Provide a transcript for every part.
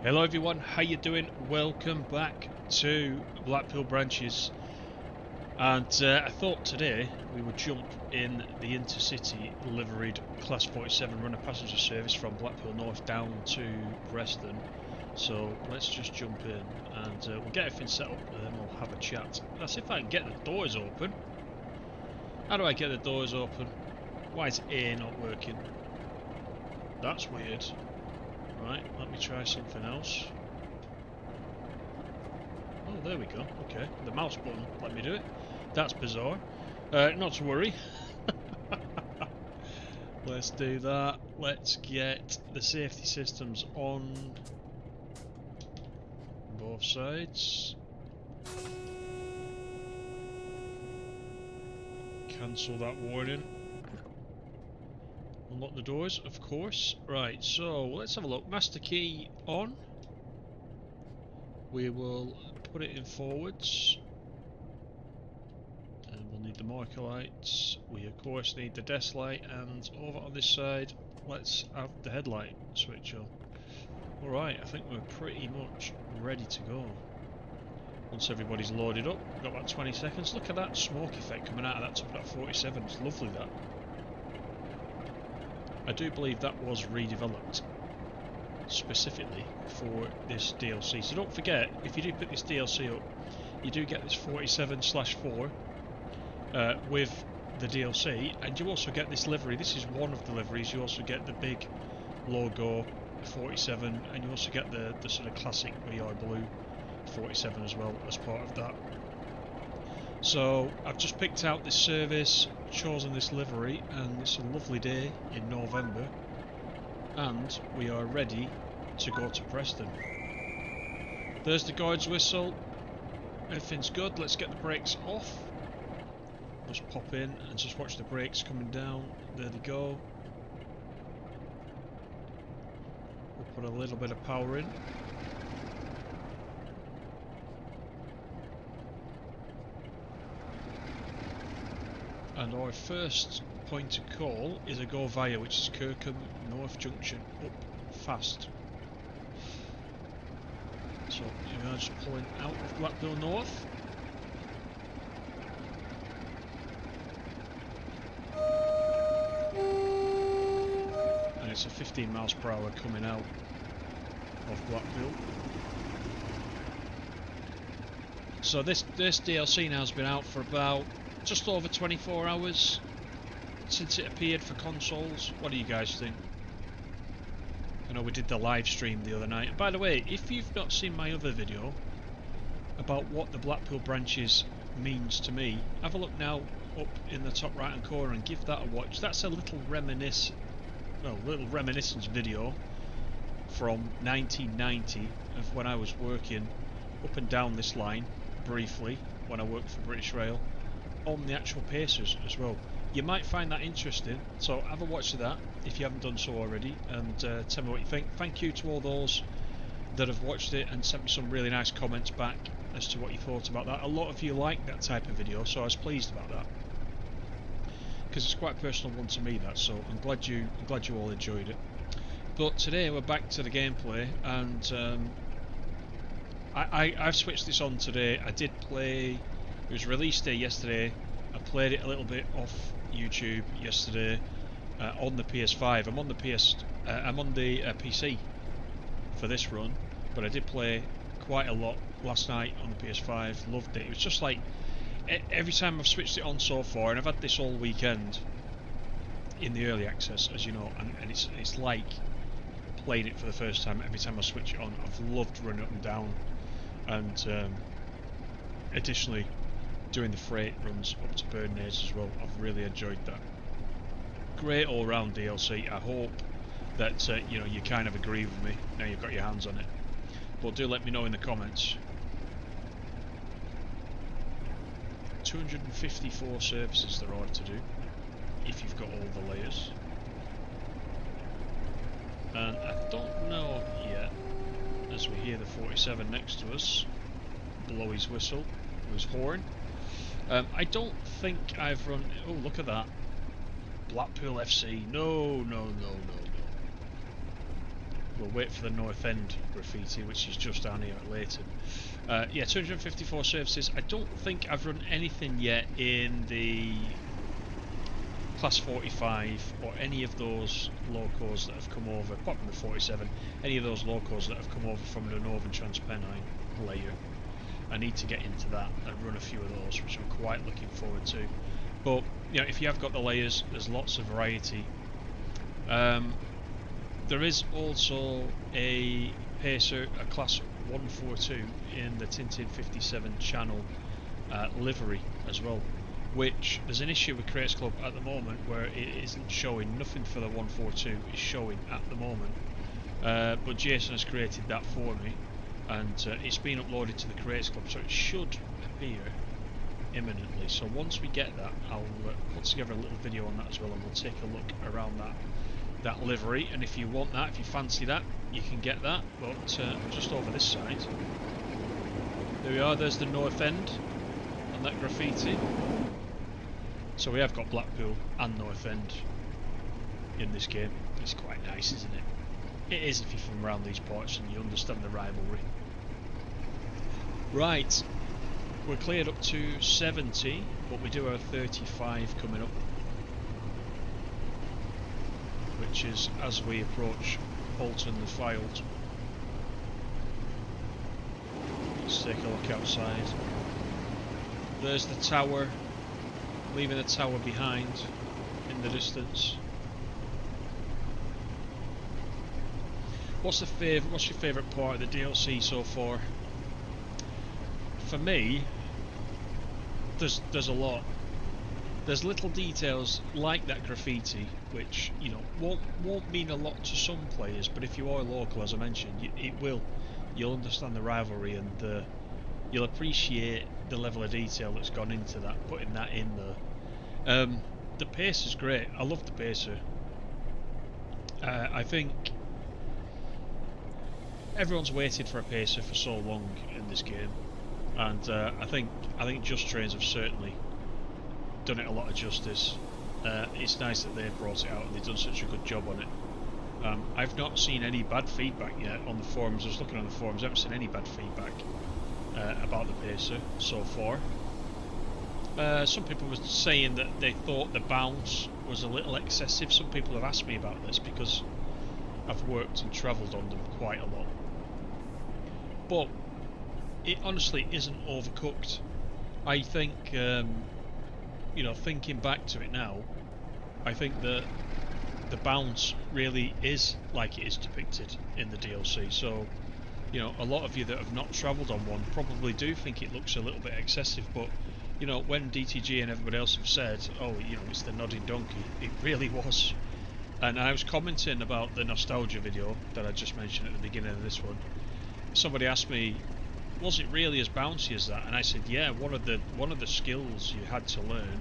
Hello everyone, how you doing? Welcome back to Blackpool Branches. And I thought today we would jump in the Intercity liveried Class 47 runner passenger service from Blackpool North down to Preston. So let's just jump in and we'll get everything set up and then we'll have a chat. That's if I can get the doors open. How do I get the doors open? Why is A not working? That's weird. Right, let me try something else. Oh, there we go. Okay, the mouse button let me do it. That's bizarre. Not to worry. Let's do that. Let's get the safety systems on both sides. Cancel that warning. Unlock the doors, of course. Right, so let's have a look. Master key on. We will put it in forwards. And we'll need the marker lights. We of course need the desk light, and over on this side, let's have the headlight switch on. Alright, I think we're pretty much ready to go. Once everybody's loaded up, we've got about 20 seconds. Look at that smoke effect coming out of that top of that 47. It's lovely, that. I do believe that was redeveloped specifically for this DLC. So don't forget, if you do pick this DLC up, you do get this 47/4 with the DLC, and you also get this livery. This is one of the liveries. You also get the big logo 47, and you also get the sort of classic VR blue 47 as well as part of that. So I've just picked out this service, chosen this livery, and it's a lovely day in November, and we are ready to go to Preston. There's the guard's whistle. Everything's good. Let's get the brakes off. Just pop in and just watch the brakes coming down. There they go. We'll put a little bit of power in. And our first point of call is a go via, which is Kirkham North Junction, up fast. So we are just pulling out of Blackpool North. And it's a 15 miles per hour coming out of Blackpool. So this DLC now has been out for about just over 24 hours since it appeared for consoles. What do you guys think? I know we did the live stream the other night. And by the way, if you've not seen my other video about what the Blackpool Branches means to me, have a look now up in the top right hand corner and give that a watch. That's a little reminiscence video from 1990 of when I was working up and down this line briefly when I worked for British Rail on the actual Pacers as well. You might find that interesting, so have a watch of that if you haven't done so already, and tell me what you think. Thank you to all those that have watched it and sent me some really nice comments back as to what you thought about that. A lot of you like that type of video, so I was pleased about that, because it's quite a personal one to me, that. So I'm glad you all enjoyed it. But today we're back to the gameplay, and I've switched this on today. I did play. It was release day yesterday. I played it a little bit off YouTube yesterday on the PS5. I'm on the PC for this run, but I did play quite a lot last night on the PS5. Loved it. It was just like every time I've switched it on so far, and I've had this all weekend in the early access, as you know, and it's like playing it for the first time every time I switch it on. I've loved running up and down, and additionally doing the freight runs up to Burnnays as well. I've really enjoyed that. Great all-round DLC. I hope that you know, you kind of agree with me now you've got your hands on it. But do let me know in the comments. 254 services there are to do if you've got all the layers. And I don't know yet, as we hear the 47 next to us blow his whistle, his horn. I don't think I've run... Oh, look at that. Blackpool FC. No. we'll wait for the North End graffiti, which is just down here at Leighton. Yeah, 254 services. I don't think I've run anything yet in the Class 45 or any of those locos that have come over, apart from the 47, any of those locos that have come over from the Northern Transpennine layer. I need to get into that and run a few of those, which I'm quite looking forward to. But you know, if you have got the layers, there's lots of variety. There is also a pacer, a Class 142 in the Tintin 57 channel livery as well, which there's an issue with Crates Club at the moment where it isn't showing. Nothing for the 142 is showing at the moment, but Jason has created that for me, and it's been uploaded to the Crates Club, so it should appear imminently. So once we get that, I'll put together a little video on that as well, and we'll take a look around that livery. And if you want that, if you fancy that, you can get that. But just over this side, there we are. There's the North End and that graffiti. So we have got Blackpool and North End in this game. It's quite nice, isn't it? It is if you're from around these parts and you understand the rivalry. Right, we're cleared up to 70, but we do have 35 coming up, which is as we approach Bolton the Fylde. Let's take a look outside. There's the tower, leaving the tower behind in the distance. What's your favourite part of the DLC so far? For me, there's a lot. There's little details like that graffiti, which you know won't mean a lot to some players, but if you are local, as I mentioned, it will. You'll understand the rivalry, and you'll appreciate the level of detail that's gone into that, putting that in there. The pacer's great. I love the pacer. I think everyone's waited for a pacer for so long in this game, and I think Just Trains have certainly done it a lot of justice. It's nice that they've brought it out and they've done such a good job on it. I've not seen any bad feedback yet on the forums. I was looking on the forums, I haven't seen any bad feedback about the pacer so far. Some people were saying that they thought the bounce was a little excessive. Some people have asked me about this because I've worked and travelled on them quite a lot. But it honestly isn't overcooked. I think, you know, thinking back to it now, I think that the bounce really is like it is depicted in the DLC. So, you know, a lot of you that have not travelled on one probably do think it looks a little bit excessive, but you know, when DTG and everybody else have said, oh, you know, it's the nodding donkey, it really was. And I was commenting about the nostalgia video that I just mentioned at the beginning of this one. Somebody asked me, was it really as bouncy as that? And I said, yeah, one of the skills you had to learn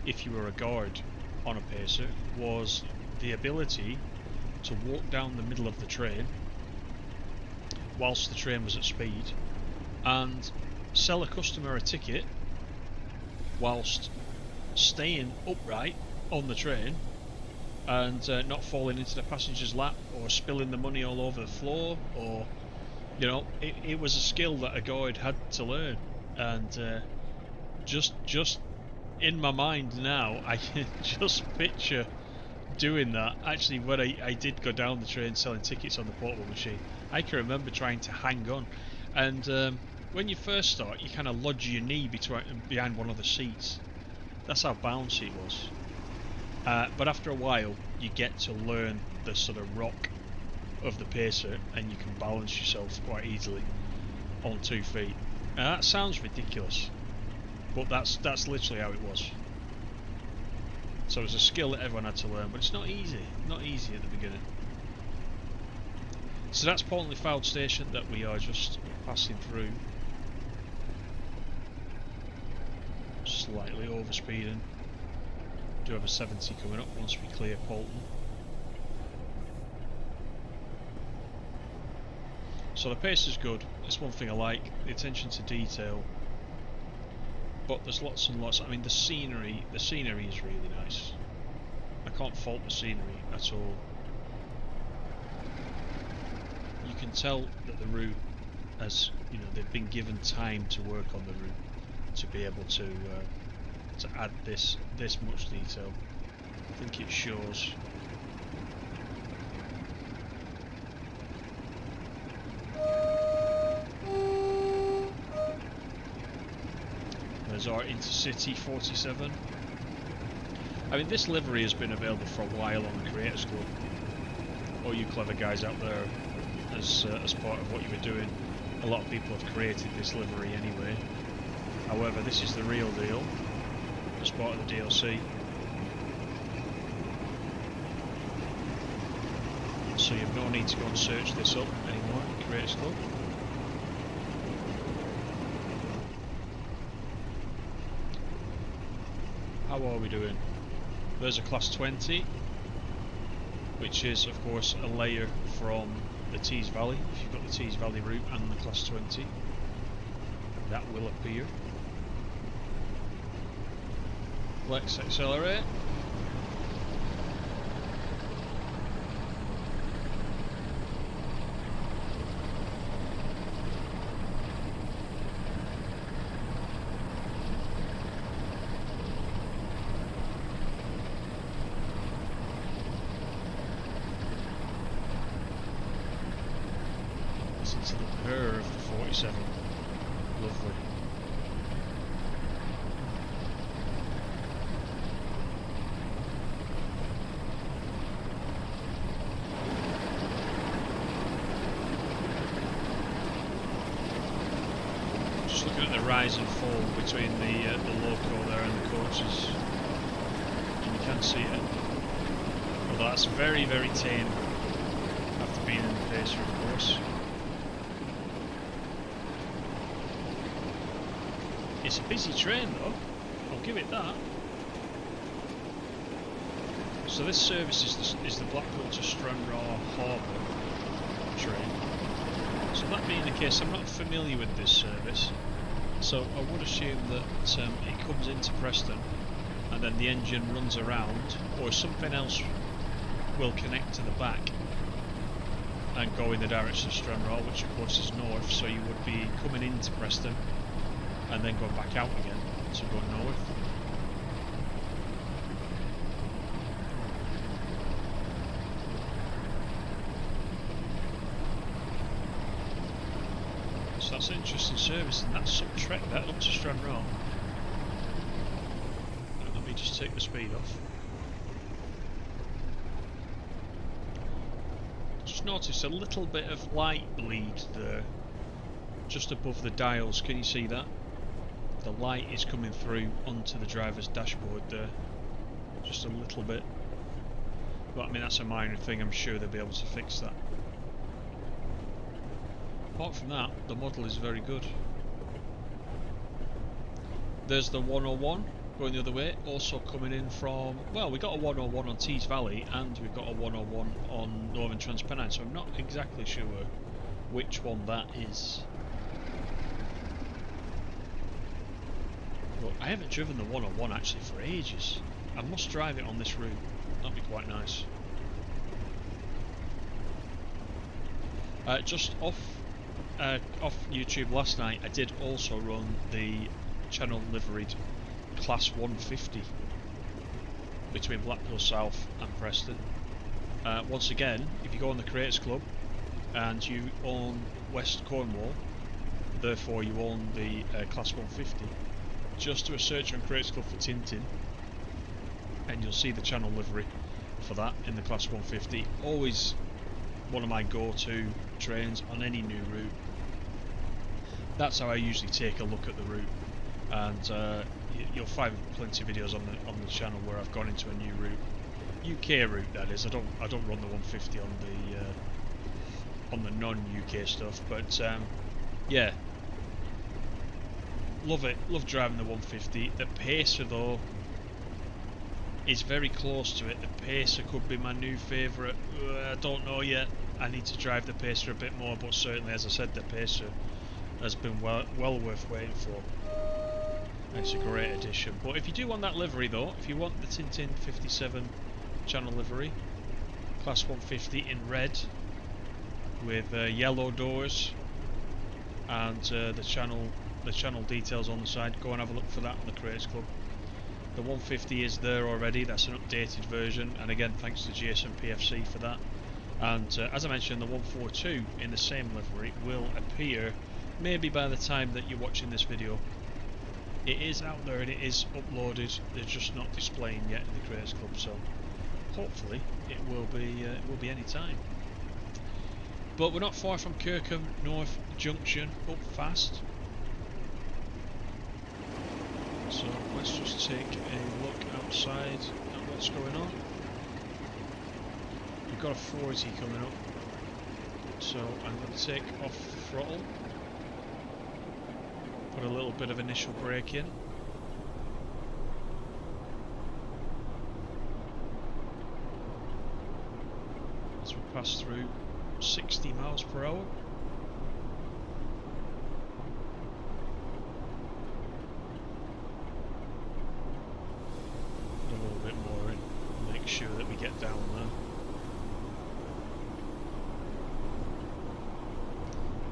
if you were a guard on a pacer was the ability to walk down the middle of the train whilst the train was at speed and sell a customer a ticket whilst staying upright on the train and not falling into the passenger's lap or spilling the money all over the floor, or you know, it was a skill that a guard had to learn. And just in my mind now, I can just picture doing that. Actually, when I did go down the train selling tickets on the portable machine, I can remember trying to hang on, and when you first start, you kind of lodge your knee behind one of the seats. That's how bouncy it was. But after a while, you get to learn the sort of rock of the pacer, and you can balance yourself quite easily on 2 feet. Now that sounds ridiculous, but that's literally how it was. So it was a skill that everyone had to learn, but it's not easy. Not easy at the beginning. So that's Portland Fylde Station that we are just passing through. Slightly overspeeding. Do have a 70 coming up once we clear Polton. So the pace is good. It's one thing I like. The attention to detail. But there's lots and lots. I mean, the scenery is really nice. I can't fault the scenery at all. can tell that the route has, you know, they've been given time to work on the route to be able to add this much detail. I think it shows. There's our Intercity 47. I mean, this livery has been available for a while on the Creators Club. All you clever guys out there, as part of what you were doing, a lot of people have created this livery anyway. However, this is the real deal, as part of the DLC. So you have no need to go and search this up anymore in Creators Club. How are we doing? There's a class 20, which is of course a layer from the Tees Valley. If you've got the Tees Valley route and the class 20, that will appear. Let's accelerate. To the purr of the 47. Lovely. Just looking at the rise and fall between the loco there and the coaches, and you can see it. Although that's very, very tame after being in the pacer, of course. It's a busy train though, I'll give it that. So this service is the Blackpool to Stranraer Harbour train. So that being the case, I'm not familiar with this service, so I would assume that it comes into Preston and then the engine runs around, or something else will connect to the back and go in the direction of Stranraer, which of course is north, so you would be coming into Preston and then going back out again to go north. So that's an interesting service, and that's some trek that up to Stranraer. Let me just take the speed off. Just noticed a little bit of light bleed there, just above the dials. Can you see that? The light is coming through onto the driver's dashboard there, just a little bit. But I mean, that's a minor thing, I'm sure they'll be able to fix that. Apart from that, the model is very good. There's the 101 going the other way, also coming in from, well, we got a 101 on Tees Valley and we've got a 101 on Northern Transpennine, so I'm not exactly sure which one that is. But I haven't driven the 101 actually for ages. I must drive it on this route. That'd be quite nice. Just off YouTube last night, I did also run the channel liveried class 150 between Blackpool South and Preston. Once again, if you go on the Creators Club and you own West Cornwall, therefore you own the class 150. Just do a search on Creators Club for Tintin and you'll see the channel livery for that in the class 150. Always one of my go-to trains on any new route. That's how I usually take a look at the route, and you'll find plenty of videos on the channel where I've gone into a new route, UK route that is. I don't run the 150 on the non-UK stuff, but yeah. Love it, love driving the 150. The Pacer though is very close to it. The Pacer could be my new favourite. I don't know yet. I need to drive the Pacer a bit more, but certainly, as I said, the Pacer has been well worth waiting for. It's a great addition. But if you do want that livery though, if you want the Tintin 57 channel livery, class 150 in red, with yellow doors and the channel details on the side. Go and have a look for that on the Creators Club. The 150 is there already. That's an updated version, and again, thanks to GSM PFC for that. And as I mentioned, the 142 in the same livery will appear maybe by the time that you're watching this video. It is out there and it is uploaded. They're just not displaying yet in the Creators Club, so hopefully it will be any time. But we're not far from Kirkham North Junction, up fast. So let's just take a look outside at what's going on. We've got a 40 coming up, so I'm going to take off the throttle, put a little bit of initial brake in. As we pass through 60 miles per hour. Put a little bit more in, make sure that we get down there.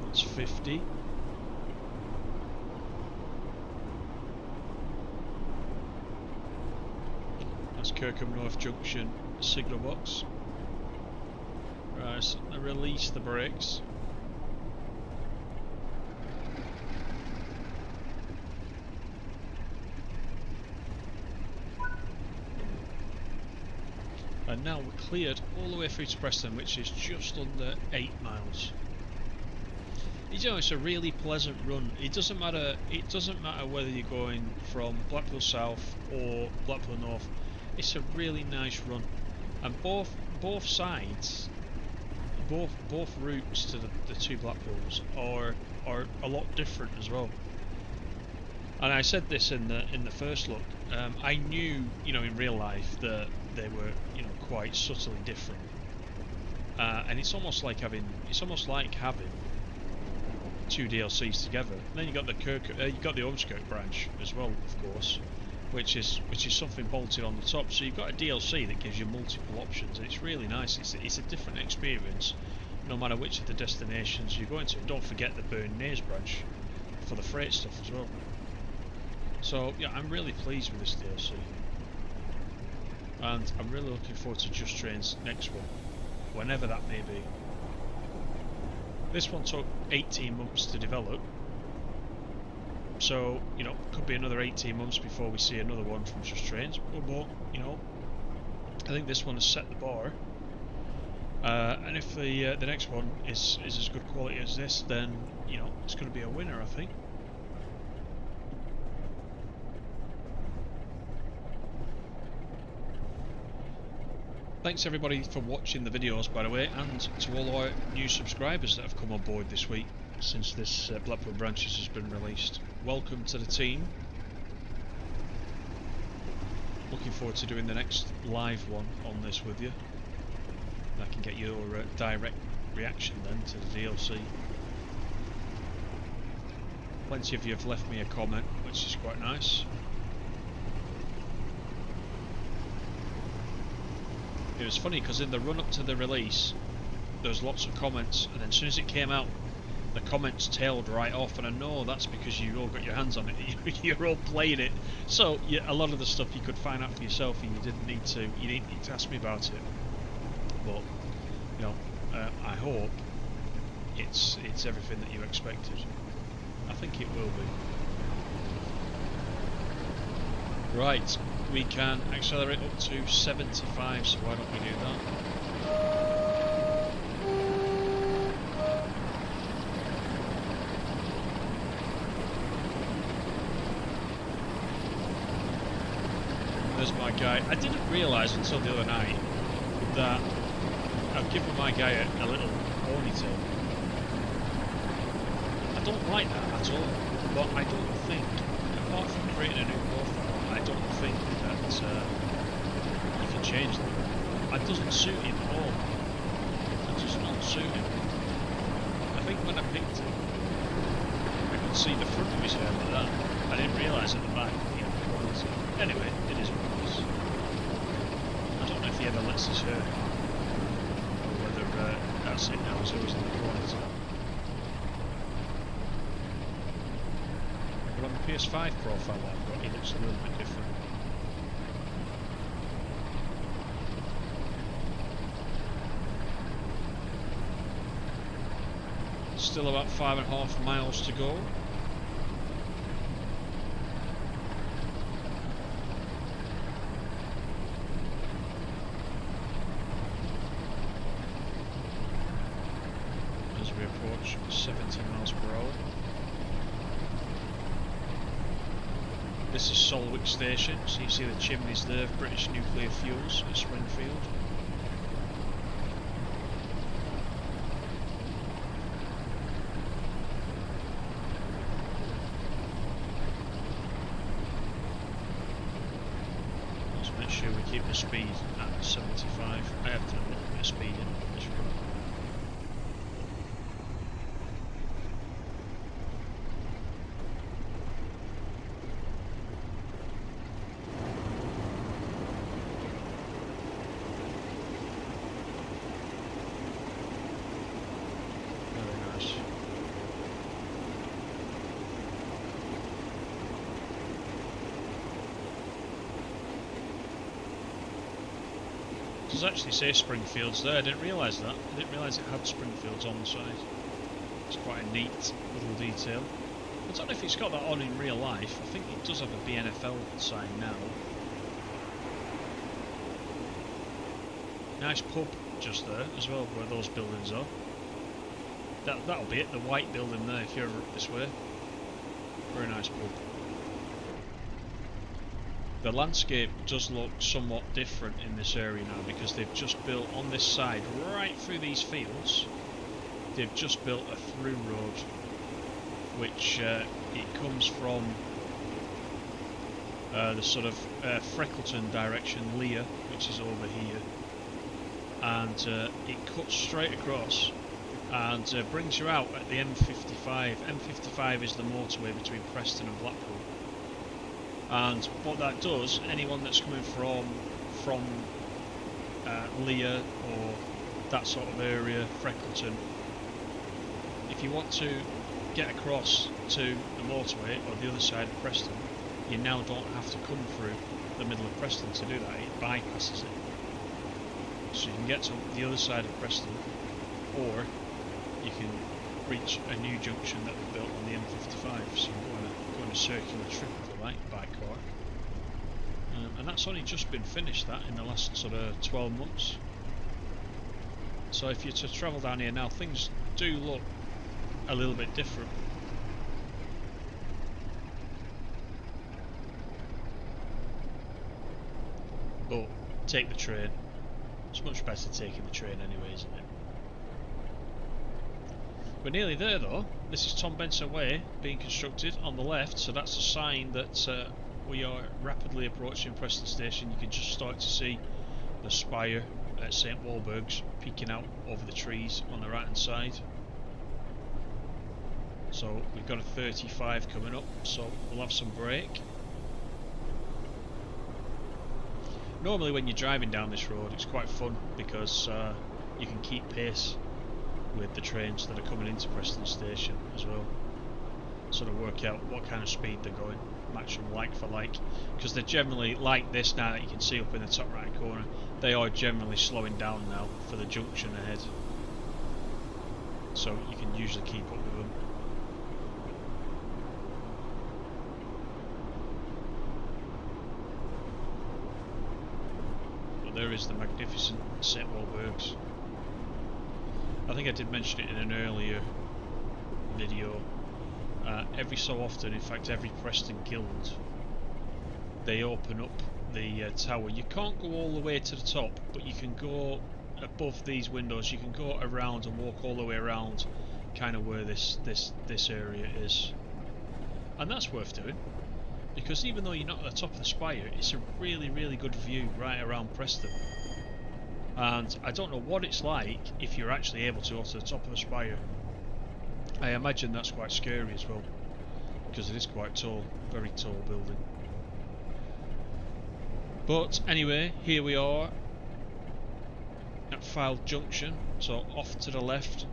That's 50. That's Kirkham North Junction signal box. Right, so I release the brakes. And now we're cleared all the way through to Preston, which is just under 8 miles. You know, it's a really pleasant run. It doesn't matter whether you're going from Blackpool South or Blackpool North. It's a really nice run, and both sides, both routes to the two Blackpools are a lot different as well. And I said this in the first look. I knew, you know, in real life that they were, you know, quite subtly different. And it's almost like having two DLCs together. And then you got the Ormskirk branch as well, of course, which is something bolted on the top. So you've got a DLC that gives you multiple options, and it's really nice. It's a different experience, no matter which of the destinations you're going to. And don't forget the Burnnays branch for the freight stuff as well. So yeah, I'm really pleased with this DLC, and I'm really looking forward to Just Train's next one, whenever that may be. This one took 18 months to develop, so, you know, could be another 18 months before we see another one from Just Trains, but you know, I think this one has set the bar, and if the next one is as good quality as this, then, you know, it's going to be a winner, I think. Thanks everybody for watching the videos, by the way, and to all our new subscribers that have come on board this week since this Blackpool Branches has been released. Welcome to the team. Looking forward to doing the next live one on this with you. I can get your direct reaction then to the DLC. Plenty of you have left me a comment, which is quite nice. It was funny because in the run up to the release there was lots of comments, and then as soon as it came out the comments tailed right off, and I know that's because you all got your hands on it. You're all playing it, so yeah, a lot of the stuff you could find out for yourself and you didn't need to ask me about it. But you know, I hope it's everything that you expected. I think it will be. Right, we can accelerate up to 75, so why don't we do that? There's my guy. I didn't realise until the other night that I've given my guy a little ponytail. I don't like that at all, but I don't think, apart from creating a new profile, I don't think that you can change that. It doesn't suit him at all. It does not suit him. I think when I picked him, I could see the front of his hair like that. I didn't realise at the back he had the ponytail. Anyway, it is what it is. I don't know if he ever lets his hair, or whether that's that's it now, it's always in the corners. But on the PS5 profile that I've got, it looks a little bit different. Still about 5.5 miles to go. As we approach 70 miles per hour. This is Solwick Station, so you see the chimneys there of British Nuclear Fuels at Springfield. Let's make sure we keep the speed at 75. I have done a little bit of speed in this road. It does actually say Springfields there, I didn't realise that. I didn't realise it had Springfields on the side. It's quite a neat little detail. I don't know if it's got that on in real life. I think it does have a BNFL sign now. Nice pub just there as well, where those buildings are. That'll be it, the white building there if you're up this way. Very nice pub. The landscape does look somewhat different in this area now because they've just built on this side, right through these fields, they've just built a through road which it comes from the sort of Freckleton direction, Lear, which is over here, and it cuts straight across and brings you out at the M55. M55 is the motorway between Preston and Blackpool. And what that does, anyone that's coming from Lear or that sort of area, Freckleton, if you want to get across to the motorway or the other side of Preston, you now don't have to come through the middle of Preston to do that, it bypasses it. So you can get to the other side of Preston, or you can reach a new junction that they've built on the M55, so you can go on a circular trip if you like, by car. And that's only just been finished, that, in the last sort of 12 months. So if you're to travel down here now, things do look a little bit different. But take the train. It's much better taking the train anyway, isn't it? We're nearly there though. This is Tom Benson Way being constructed on the left, so that's a sign that we are rapidly approaching Preston Station. You can just start to see the spire at St Walburg's peeking out over the trees on the right hand side. So we've got a 35 coming up, so we'll have some break. Normally when you're driving down this road it's quite fun because you can keep pace with the trains that are coming into Preston Station as well. Sort of work out what kind of speed they're going, match them like for like, because they're generally like this now that you can see up in the top right corner. They are generally slowing down now for the junction ahead, so you can usually keep up with them. But there is the magnificent St Walburg's. I think I did mention it in an earlier video. Every so often, in fact every Preston Guild, they open up the tower. You can't go all the way to the top, but you can go above these windows. You can go around and walk all the way around, kind of where this area is, and that's worth doing, because even though you're not at the top of the spire, it's a really good view right around Preston. And I don't know what it's like if you're actually able to go to the top of the spire. I imagine that's quite scary as well, because it is quite tall, very tall building. But anyway, here we are. at Fylde Junction, so off to the left,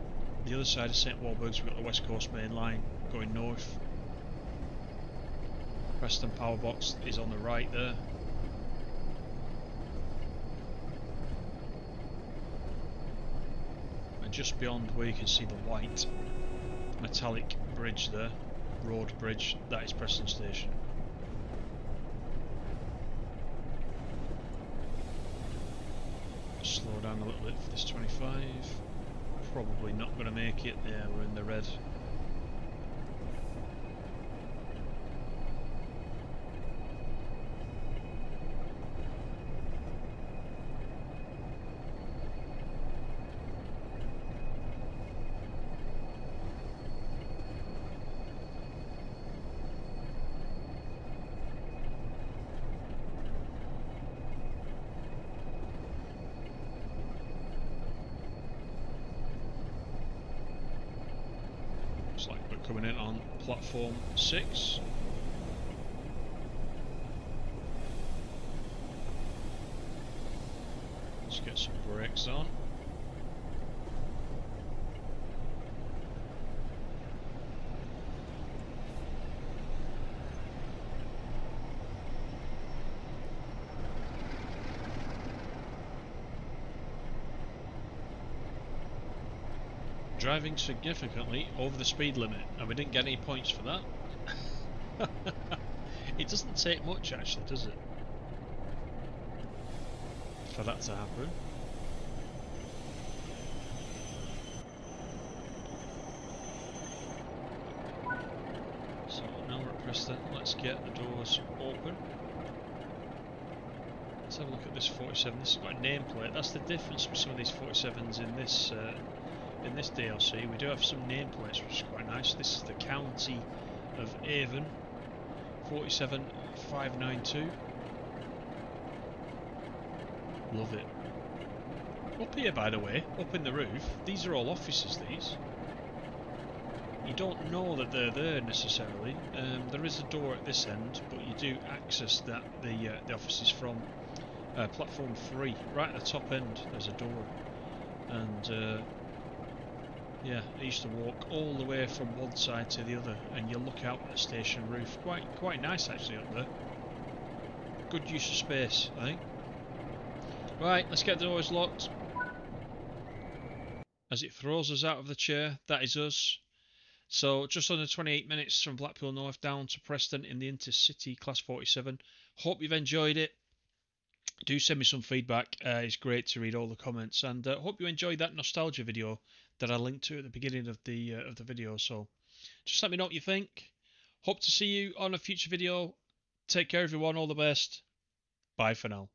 the other side of St Walburg's, we've got the West Coast Main Line going north. Preston Power Box is on the right there. And just beyond where you can see the white metallic bridge there, road bridge, that is Preston Station. Slow down a little bit for this 25. Probably not going to make it. Yeah, we're in the red. Looks like we're coming in on platform 6. Let's get some brakes on. Driving significantly over the speed limit, and we didn't get any points for that. It doesn't take much actually, does it? For that to happen. So now we're at Preston, let's get the doors open. Let's have a look at this 47. This has got a nameplate. That's the difference with some of these 47s in this DLC. We do have some nameplates, which is quite nice. This is the County of Avon, 47592. Love it. Up here, by the way, up in the roof, these are all offices, these. You don't know that they're there necessarily. There is a door at this end, but you do access that the offices from platform 3. Right at the top end, there's a door. And yeah, I used to walk all the way from one side to the other, and you look out at the station roof. Quite nice actually up there. Good use of space, I think. Right, let's get the doors locked. As it throws us out of the chair, that is us. So just under 28 minutes from Blackpool North down to Preston in the Intercity Class 47. Hope you've enjoyed it. Do send me some feedback. It's great to read all the comments, and hope you enjoyed that nostalgia video that I linked to at the beginning of the video. So just let me know what you think. Hope to see you on a future video. Take care everyone, all the best. Bye for now.